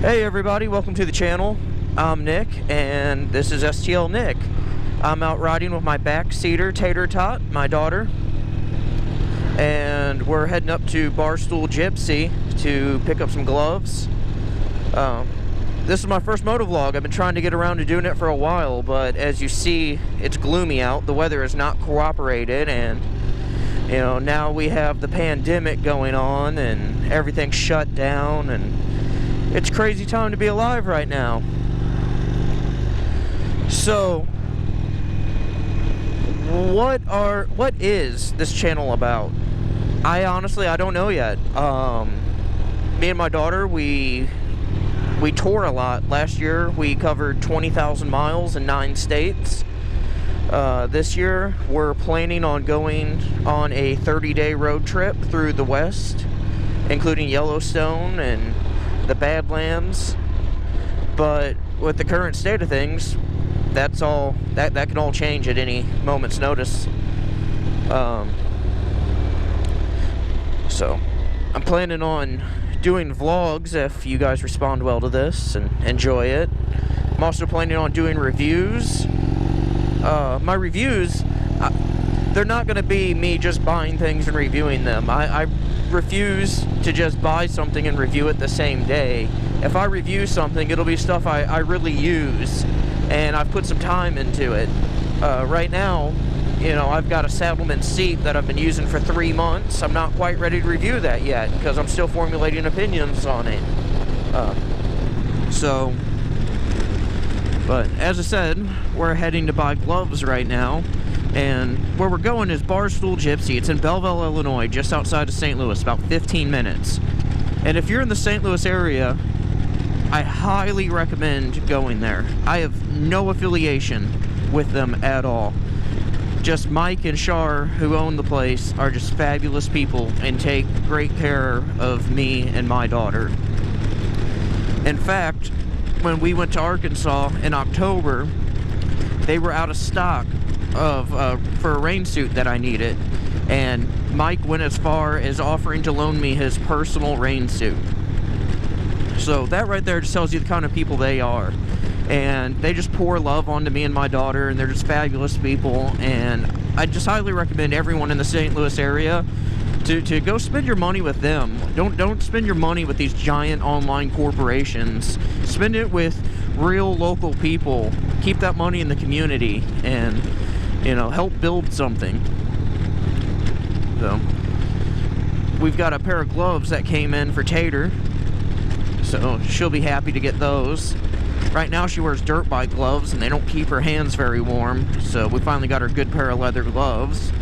Hey everybody, welcome to the channel. I'm Nick, and this is STL Nick. I'm out riding with my backseater, Tater Tot, my daughter. And we're heading up to Barstool Gypsy to pick up some gloves. This is my first motovlog. I've been trying to get around to doing it for a while, but as you see, it's gloomy out. The weather has not cooperated, and you know, now we have the pandemic going on and everything's shut down, and it's a crazy time to be alive right now. So, what is this channel about? I honestly don't know yet. Me and my daughter, we tour a lot. Last year we covered 20,000 miles in 9 states. This year we're planning on going on a 30-day road trip through the West, including Yellowstone and the Badlands. But with the current state of things, that can all change at any moment's notice. So I'm planning on doing vlogs if you guys respond well to this and enjoy it. I'm also planning on doing reviews. My reviews, they're not going to be me just buying things and reviewing them. I refuse to just buy something and review it the same day. If I review something, it'll be stuff I really use, and I've put some time into it. Right now, you know, I've got a Saddlemen seat that I've been using for 3 months. I'm not quite ready to review that yet because I'm still formulating opinions on it. But as I said, we're heading to buy gloves right now. And where we're going is Barstool Gypsy. It's in Belleville, Illinois, just outside of St. Louis, about 15 minutes. And if you're in the St. Louis area, I highly recommend going there. I have no affiliation with them at all. Just Mike and Shar, who own the place, are just fabulous people and take great care of me and my daughter. In fact, when we went to Arkansas in October, they were out of stock for a rain suit that I needed, and Mike went as far as offering to loan me his personal rain suit. So that right there just tells you the kind of people they are, and they just pour love onto me and my daughter, and they're just fabulous people. And I just highly recommend everyone in the St. Louis area to go spend your money with them. Don't spend your money with these giant online corporations. Spend it with real local people. Keep that money in the community, and you know, help build something. So we've got a pair of gloves that came in for Tater, so she'll be happy to get those. Right now she wears dirt bike gloves and they don't keep her hands very warm, so we finally got her a good pair of leather gloves.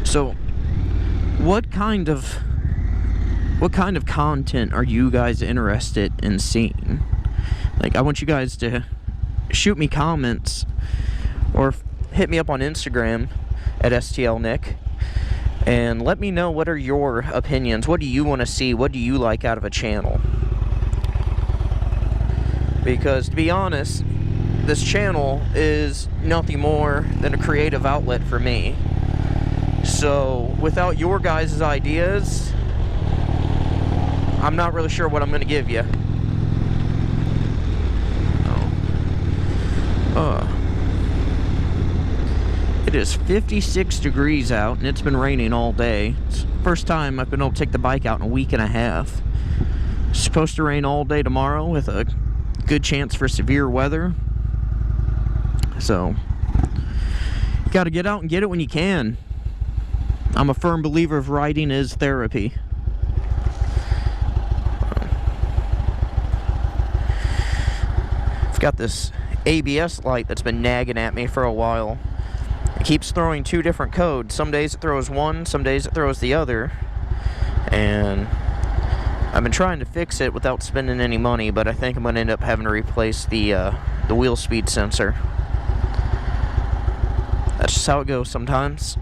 So what kind of content are you guys interested in seeing? Like, I want you guys to shoot me comments or hit me up on Instagram at STLNick and let me know, what are your opinions? What do you want to see? What do you like out of a channel? Because to be honest, this channel is nothing more than a creative outlet for me. So without your guys' ideas, I'm not really sure what I'm going to give you. It is 56 degrees out, and it's been raining all day. It's the first time I've been able to take the bike out in a week and a half. It's supposed to rain all day tomorrow with a good chance for severe weather. So, you got to get out and get it when you can. I'm a firm believer of riding is therapy. I've got this ABS light that's been nagging at me for a while. It keeps throwing 2 different codes. Some days it throws one, some days it throws the other. And I've been trying to fix it without spending any money, but I think I'm going to end up having to replace the wheel speed sensor. That's just how it goes sometimes.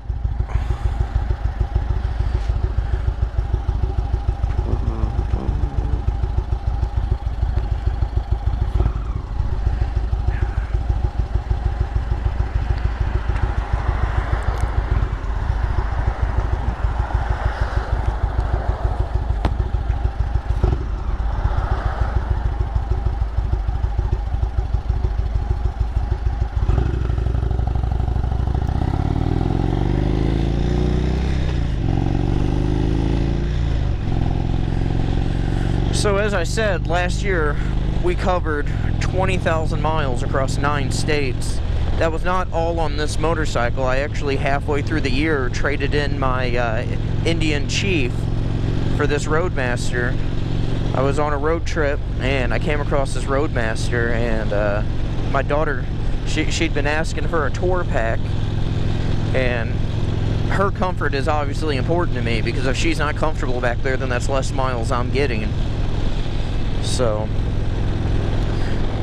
So as I said, last year we covered 20,000 miles across 9 states. That was not all on this motorcycle. I actually halfway through the year traded in my Indian Chief for this Roadmaster. I was on a road trip and I came across this Roadmaster, and my daughter, she'd been asking for a tour pack, and her comfort is obviously important to me, because if she's not comfortable back there, then that's less miles I'm getting. So,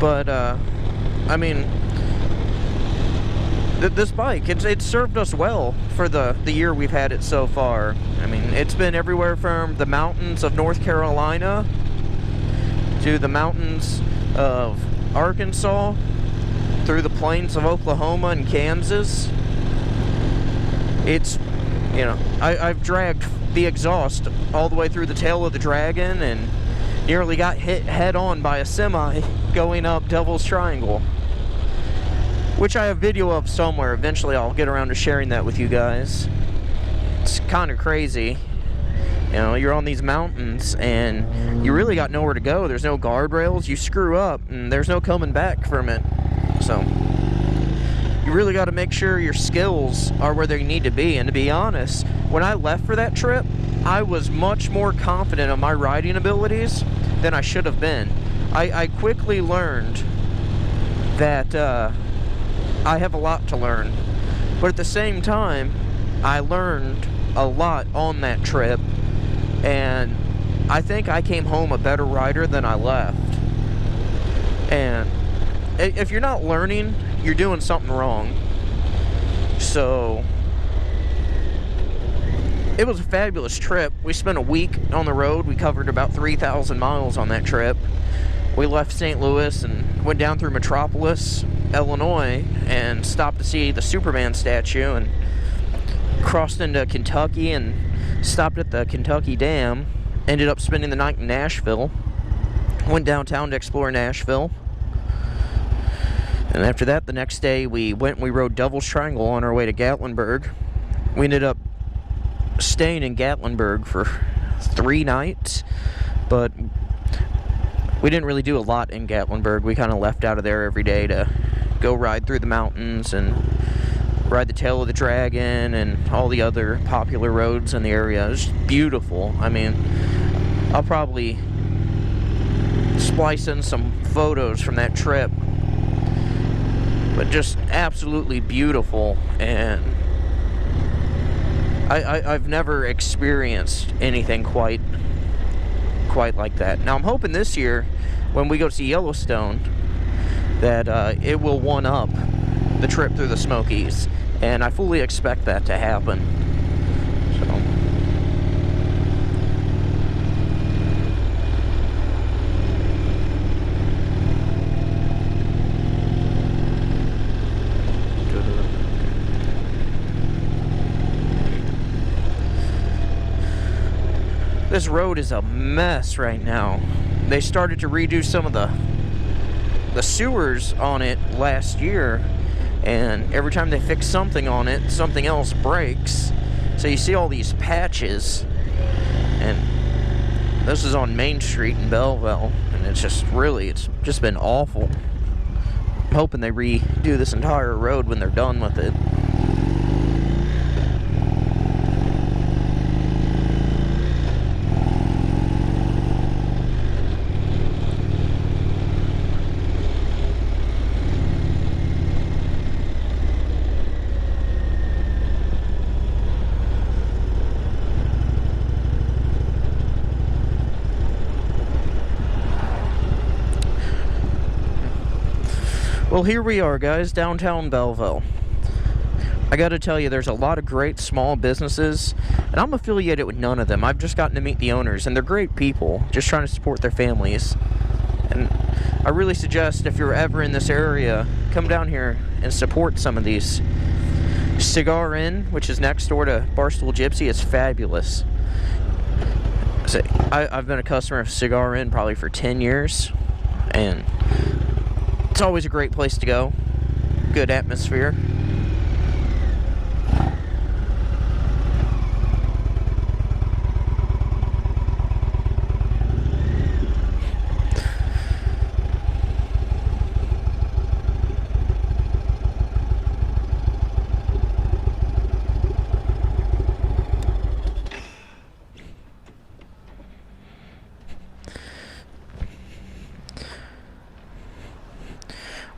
but I mean, this bike, it's served us well for the year we've had it so far. I mean, it's been everywhere from the mountains of North Carolina to the mountains of Arkansas, through the plains of Oklahoma and Kansas. It's, you know, I've dragged the exhaust all the way through the tail of the Dragon and nearly got hit head on by a semi going up Devil's Triangle, which I have video of somewhere. Eventually I'll get around to sharing that with you guys. It's kind of crazy. You know, you're on these mountains and you really got nowhere to go. There's no guardrails. You screw up and there's no coming back from it. So you really got to make sure your skills are where they need to be. And to be honest, when I left for that trip, I was much more confident of my riding abilities than I should have been. I quickly learned that I have a lot to learn. But at the same time, I learned a lot on that trip, and I think I came home a better rider than I left. And if you're not learning, you're doing something wrong. So it was a fabulous trip. We spent a week on the road. We covered about 3,000 miles on that trip. We left St. Louis and went down through Metropolis, Illinois, and stopped to see the Superman statue, and crossed into Kentucky and stopped at the Kentucky Dam. Ended up spending the night in Nashville. Went downtown to explore Nashville. And after that, the next day, we rode Devil's Triangle on our way to Gatlinburg. We ended up staying in Gatlinburg for 3 nights, but we didn't really do a lot in Gatlinburg. We kind of left out of there every day to go ride through the mountains and ride the Tail of the Dragon and all the other popular roads in the area. It was beautiful. I mean, I'll probably splice in some photos from that trip, but just absolutely beautiful. And I've never experienced anything quite like that. Now I'm hoping this year, when we go see Yellowstone, that it will one up the trip through the Smokies, and I fully expect that to happen. So this road is a mess right now. They started to redo some of the sewers on it last year, and every time they fix something on it, something else breaks. So you see all these patches, and this is on Main Street in Belleville, and it's just been awful. I'm hoping they redo this entire road when they're done with it. Well, here we are, guys, downtown Belleville. I gotta tell you, there's a lot of great small businesses, and I'm affiliated with none of them. I've just gotten to meet the owners, and they're great people, just trying to support their families. And I really suggest, if you're ever in this area, come down here and support some of these. Cigar Inn, which is next door to Barstool Gypsy, is fabulous. So I've been a customer of Cigar Inn probably for 10 years, and it's always a great place to go. Good atmosphere.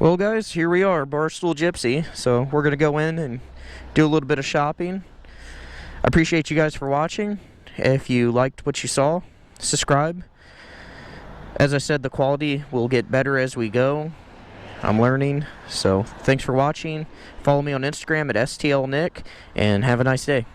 Well, guys, here we are, Barstool Gypsy. So we're going to go in and do a little bit of shopping. I appreciate you guys for watching. If you liked what you saw, subscribe. As I said, the quality will get better as we go. I'm learning. So thanks for watching. Follow me on Instagram at STLNick, and have a nice day.